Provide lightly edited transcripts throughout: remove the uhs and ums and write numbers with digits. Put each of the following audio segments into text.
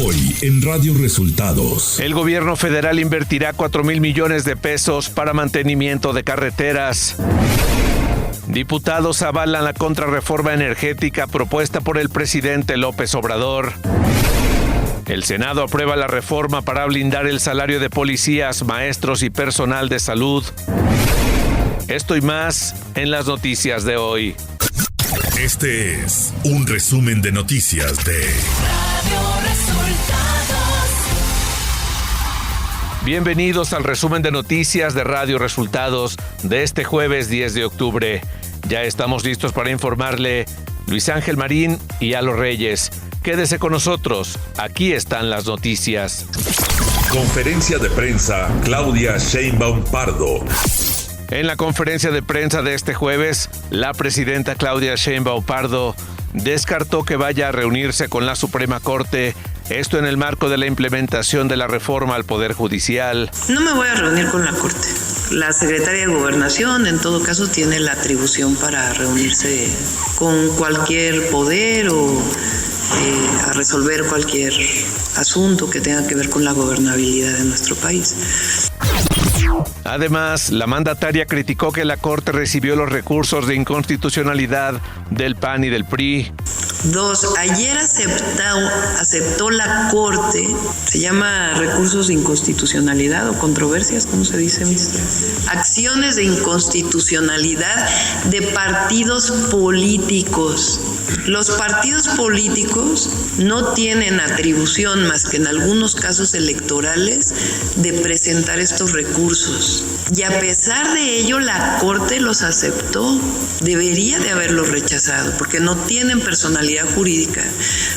Hoy en Radio Resultados. El gobierno federal invertirá 4,000 millones de pesos para mantenimiento de carreteras. Diputados avalan la contrarreforma energética propuesta por el presidente López Obrador. El Senado aprueba la reforma para blindar el salario de policías, maestros y personal de salud. Esto y más en las noticias de hoy. Este es un resumen de noticias de Radio Resultados. Bienvenidos al resumen de noticias de Radio Resultados de este jueves 10 de octubre. Ya estamos listos para informarle Luis Ángel Marín y Alo Reyes. Quédese con nosotros, aquí están las noticias. Conferencia de prensa, Claudia Sheinbaum Pardo. En la conferencia de prensa de este jueves, la presidenta Claudia Sheinbaum Pardo descartó que vaya a reunirse con la Suprema Corte, esto en el marco de la implementación de la reforma al Poder Judicial. No me voy a reunir con la Corte. La Secretaría de Gobernación, en todo caso, tiene la atribución para reunirse con cualquier poder o a resolver cualquier asunto que tenga que ver con la gobernabilidad de nuestro país. Además, la mandataria criticó que la Corte recibió los recursos de inconstitucionalidad del PAN y del PRI. 2. Ayer aceptó la Corte, se llama recursos de inconstitucionalidad o controversias, ¿cómo se dice, ministra? Acciones de inconstitucionalidad de partidos políticos. Los partidos políticos no tienen atribución más que en algunos casos electorales de presentar estos recursos. Y a pesar de ello, la Corte los aceptó. Debería de haberlos rechazado, porque no tienen personalidad jurídica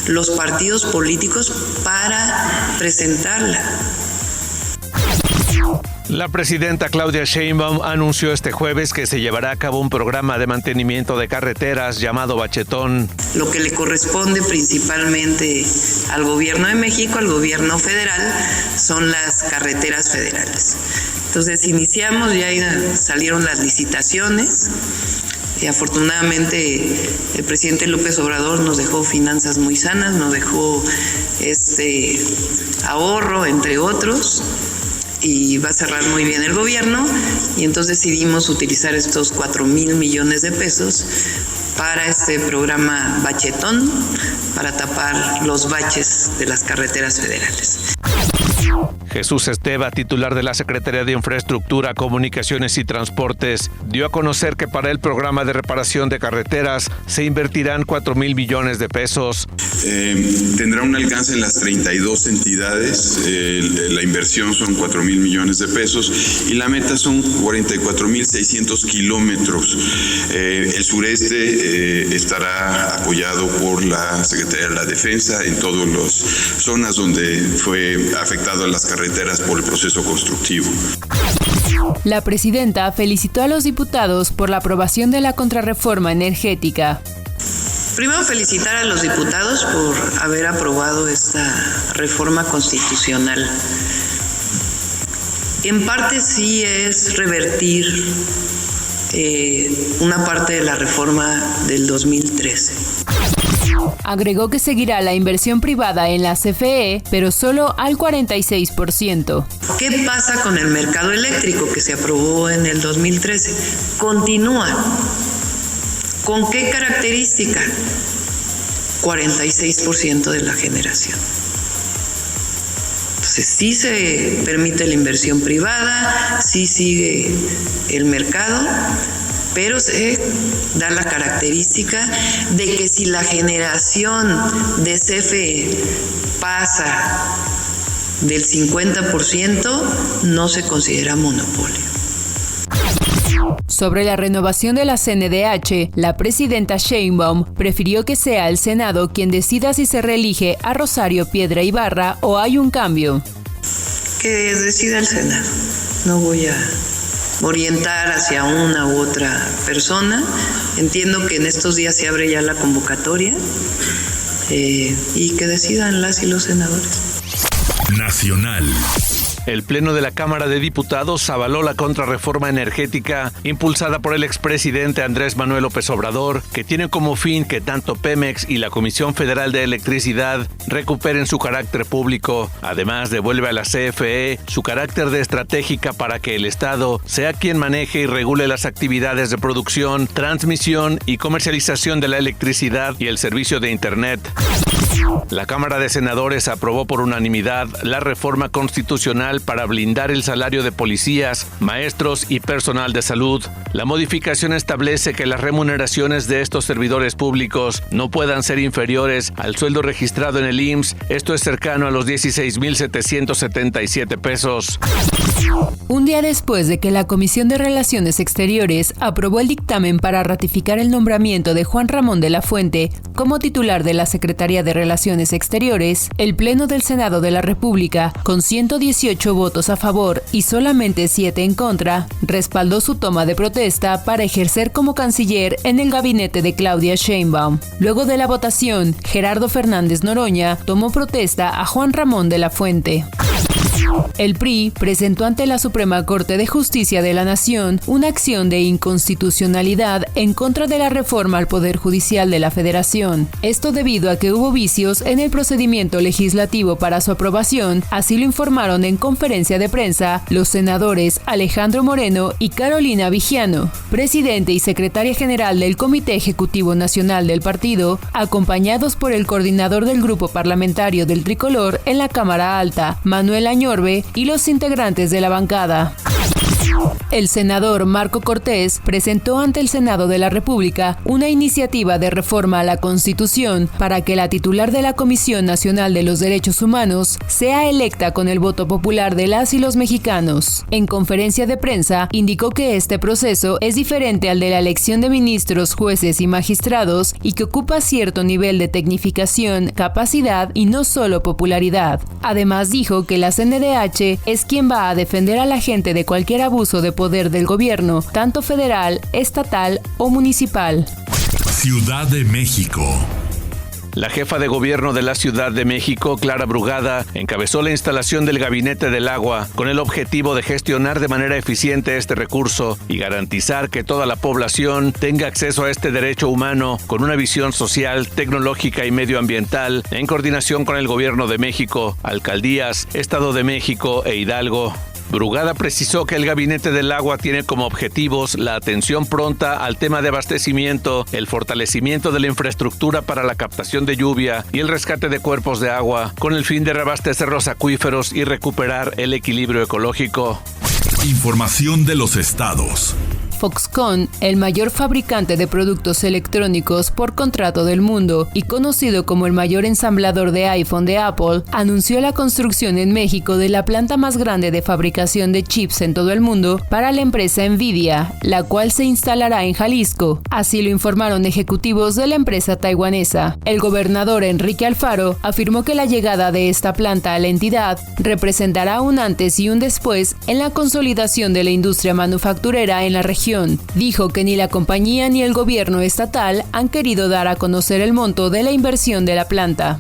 los partidos políticos para presentarla. La presidenta Claudia Sheinbaum anunció este jueves que se llevará a cabo un programa de mantenimiento de carreteras llamado Bachetón. Lo que le corresponde principalmente al gobierno de México, al gobierno federal, son las carreteras federales. Entonces iniciamos, ya salieron las licitaciones. Y afortunadamente el presidente López Obrador nos dejó finanzas muy sanas, nos dejó ahorro, entre otros, y va a cerrar muy bien el gobierno, y entonces decidimos utilizar estos 4,000 millones de pesos para este programa Bachetón, para tapar los baches de las carreteras federales. Jesús Esteva, titular de la Secretaría de Infraestructura, Comunicaciones y Transportes, dio a conocer que para el programa de reparación de carreteras se invertirán 4,000 millones de pesos. Tendrá un alcance en las 32 entidades, la inversión son 4,000 millones de pesos y la meta son 44,600 kilómetros. El sureste estará apoyado por la Secretaría de la Defensa en todas las zonas donde fue afectado las carreteras por el proceso constructivo. La presidenta felicitó a los diputados por la aprobación de la contrarreforma energética. Primero, felicitar a los diputados por haber aprobado esta reforma constitucional. En parte sí es revertir una parte de la reforma del 2013. Agregó que seguirá la inversión privada en la CFE, pero solo al 46%. ¿Qué pasa con el mercado eléctrico que se aprobó en el 2013? Continúa. ¿Con qué característica? 46% de la generación. Entonces sí se permite la inversión privada, sí sigue el mercado, pero se da la característica de que si la generación de CFE pasa del 50%, no se considera monopolio. Sobre la renovación de la CNDH, la presidenta Sheinbaum prefirió que sea el Senado quien decida si se reelige a Rosario Piedra Ibarra o hay un cambio. Que decida el Senado. No voy a orientar hacia una u otra persona. Entiendo que en estos días se abre ya la convocatoria y que decidan las y los senadores. Nacional. El Pleno de la Cámara de Diputados avaló la contrarreforma energética impulsada por el expresidente Andrés Manuel López Obrador, que tiene como fin que tanto Pemex y la Comisión Federal de Electricidad recuperen su carácter público. Además, devuelve a la CFE su carácter de estratégica para que el Estado sea quien maneje y regule las actividades de producción, transmisión y comercialización de la electricidad y el servicio de Internet. La Cámara de Senadores aprobó por unanimidad la reforma constitucional para blindar el salario de policías, maestros y personal de salud. La modificación establece que las remuneraciones de estos servidores públicos no puedan ser inferiores al sueldo registrado en el IMSS, esto es cercano a los 16,777 pesos. Un día después de que la Comisión de Relaciones Exteriores aprobó el dictamen para ratificar el nombramiento de Juan Ramón de la Fuente como titular de la Secretaría de Relaciones Exteriores, el Pleno del Senado de la República, con 118 votos a favor y solamente 7 en contra, respaldó su toma de protesta para ejercer como canciller en el gabinete de Claudia Sheinbaum. Luego de la votación, Gerardo Fernández Noroña tomó protesta a Juan Ramón de la Fuente. El PRI presentó ante la Suprema Corte de Justicia de la Nación una acción de inconstitucionalidad en contra de la reforma al Poder Judicial de la Federación. Esto debido a que hubo vicios en el procedimiento legislativo para su aprobación, así lo informaron en conferencia de prensa los senadores Alejandro Moreno y Carolina Vigiano, presidente y secretaria general del Comité Ejecutivo Nacional del partido, acompañados por el coordinador del grupo parlamentario del Tricolor en la Cámara Alta, Manuel Añorbe, y los integrantes de la bancada. El senador Marco Cortés presentó ante el Senado de la República una iniciativa de reforma a la Constitución para que la titular de la Comisión Nacional de los Derechos Humanos sea electa con el voto popular de las y los mexicanos. En conferencia de prensa, indicó que este proceso es diferente al de la elección de ministros, jueces y magistrados y que ocupa cierto nivel de tecnificación, capacidad y no solo popularidad. Además, dijo que la CNDH es quien va a defender a la gente de cualquier abuso de poder del gobierno, tanto federal, estatal o municipal. Ciudad de México. La jefa de gobierno de la Ciudad de México, Clara Brugada, encabezó la instalación del Gabinete del Agua con el objetivo de gestionar de manera eficiente este recurso y garantizar que toda la población tenga acceso a este derecho humano con una visión social, tecnológica y medioambiental en coordinación con el Gobierno de México, alcaldías, Estado de México e Hidalgo. Brugada precisó que el Gabinete del Agua tiene como objetivos la atención pronta al tema de abastecimiento, el fortalecimiento de la infraestructura para la captación de lluvia y el rescate de cuerpos de agua, con el fin de reabastecer los acuíferos y recuperar el equilibrio ecológico. Información de los estados. Foxconn, el mayor fabricante de productos electrónicos por contrato del mundo y conocido como el mayor ensamblador de iPhone de Apple, anunció la construcción en México de la planta más grande de fabricación de chips en todo el mundo para la empresa Nvidia, la cual se instalará en Jalisco. Así lo informaron ejecutivos de la empresa taiwanesa. El gobernador Enrique Alfaro afirmó que la llegada de esta planta a la entidad representará un antes y un después en la consolidación de la industria manufacturera en la región. Dijo que ni la compañía ni el gobierno estatal han querido dar a conocer el monto de la inversión de la planta.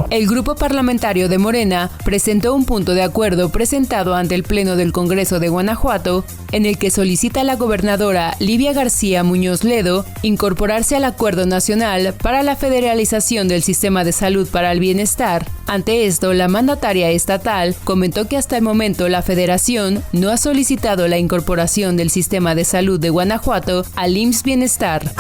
El grupo parlamentario de Morena presentó un punto de acuerdo presentado ante el Pleno del Congreso de Guanajuato, en el que solicita a la gobernadora Livia García Muñoz Ledo incorporarse al Acuerdo Nacional para la Federalización del Sistema de Salud para el Bienestar. Ante esto, la mandataria estatal comentó que hasta el momento la Federación no ha solicitado la incorporación del Sistema de Salud de Guanajuato al IMSS Bienestar.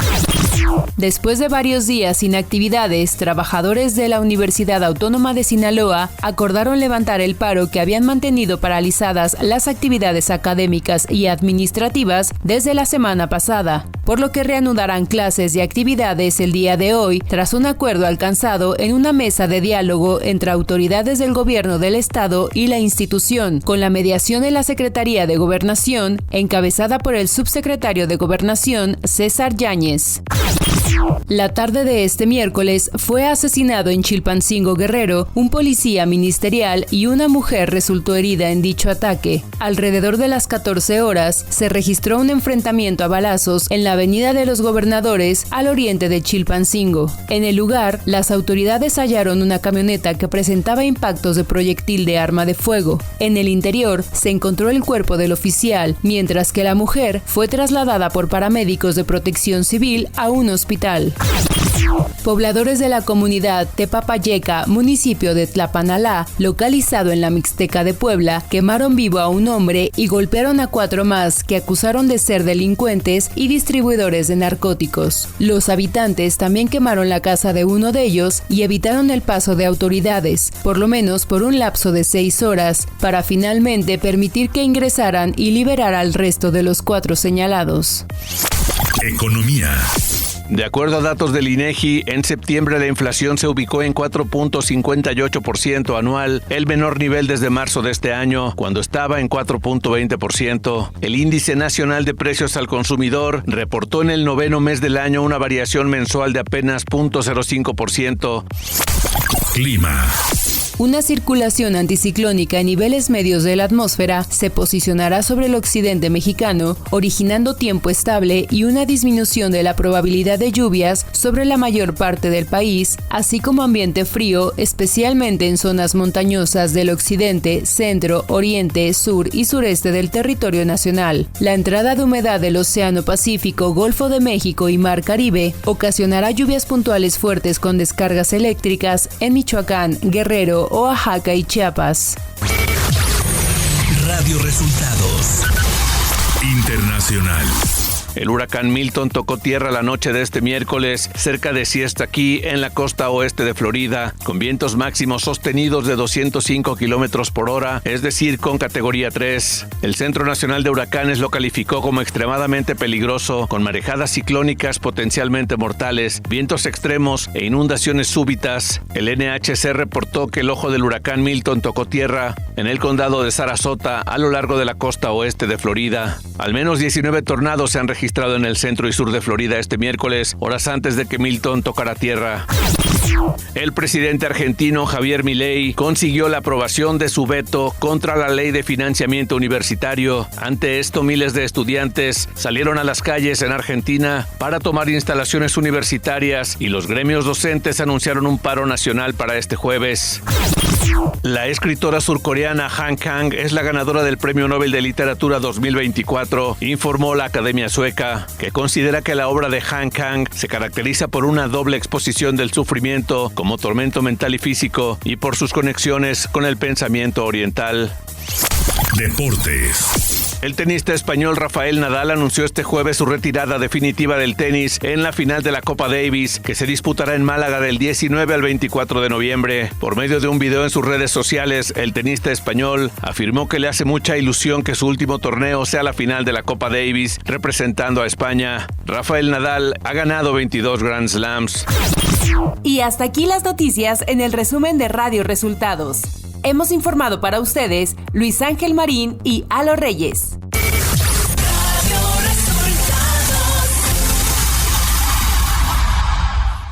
Después de varios días sin actividades, trabajadores de la Universidad Autónoma de Sinaloa acordaron levantar el paro que habían mantenido paralizadas las actividades académicas y administrativas desde la semana pasada, por lo que reanudarán clases y actividades el día de hoy tras un acuerdo alcanzado en una mesa de diálogo entre autoridades del gobierno del estado y la institución, con la mediación de la Secretaría de Gobernación, encabezada por el subsecretario de Gobernación, César Yáñez. La tarde de este miércoles fue asesinado en Chilpancingo, Guerrero, un policía ministerial y una mujer resultó herida en dicho ataque. Alrededor de las 14 horas se registró un enfrentamiento a balazos en la Avenida de los Gobernadores al oriente de Chilpancingo. En el lugar, las autoridades hallaron una camioneta que presentaba impactos de proyectil de arma de fuego. En el interior se encontró el cuerpo del oficial, mientras que la mujer fue trasladada por paramédicos de Protección Civil a un hospital. Pobladores de la comunidad Tepapayeca, municipio de Tlapanalá, localizado en la Mixteca de Puebla, quemaron vivo a un hombre y golpearon a 4 más que acusaron de ser delincuentes y distribuidores de narcóticos. Los habitantes también quemaron la casa de uno de ellos y evitaron el paso de autoridades, por lo menos por un lapso de 6 horas, para finalmente permitir que ingresaran y liberar al resto de los 4 señalados. Economía. De acuerdo a datos del INEGI, en septiembre la inflación se ubicó en 4.58% anual, el menor nivel desde marzo de este año, cuando estaba en 4.20%. El Índice Nacional de Precios al Consumidor reportó en el 9º mes del año una variación mensual de apenas 0.05%. Clima. Una circulación anticiclónica en niveles medios de la atmósfera se posicionará sobre el occidente mexicano, originando tiempo estable y una disminución de la probabilidad de lluvias sobre la mayor parte del país, así como ambiente frío, especialmente en zonas montañosas del occidente, centro, oriente, sur y sureste del territorio nacional. La entrada de humedad del Océano Pacífico, Golfo de México y Mar Caribe ocasionará lluvias puntuales fuertes con descargas eléctricas en Michoacán, Guerrero, Oaxaca y Chiapas. Radio Resultados Internacional. El huracán Milton tocó tierra la noche de este miércoles cerca de Siesta Key, en la costa oeste de Florida, con vientos máximos sostenidos de 205 kilómetros por hora, es decir, con categoría 3. El Centro Nacional de Huracanes lo calificó como extremadamente peligroso, con marejadas ciclónicas potencialmente mortales, vientos extremos e inundaciones súbitas. El NHC reportó que el ojo del huracán Milton tocó tierra en el condado de Sarasota, a lo largo de la costa oeste de Florida. Al menos 19 tornados se han registrado en el centro y sur de Florida este miércoles, horas antes de que Milton tocara tierra. El presidente argentino Javier Milei consiguió la aprobación de su veto contra la ley de financiamiento universitario. Ante esto, miles de estudiantes salieron a las calles en Argentina para tomar instalaciones universitarias y los gremios docentes anunciaron un paro nacional para este jueves. La escritora surcoreana Han Kang es la ganadora del Premio Nobel de Literatura 2024, informó la Academia Sueca, que considera que la obra de Han Kang se caracteriza por una doble exposición del sufrimiento como tormento mental y físico y por sus conexiones con el pensamiento oriental. Deportes. El tenista español Rafael Nadal anunció este jueves su retirada definitiva del tenis en la final de la Copa Davis, que se disputará en Málaga del 19 al 24 de noviembre. Por medio de un video en sus redes sociales, el tenista español afirmó que le hace mucha ilusión que su último torneo sea la final de la Copa Davis, representando a España. Rafael Nadal ha ganado 22 Grand Slams. Y hasta aquí las noticias en el resumen de Radio Resultados. Hemos informado para ustedes Luis Ángel Marín y Alo Reyes.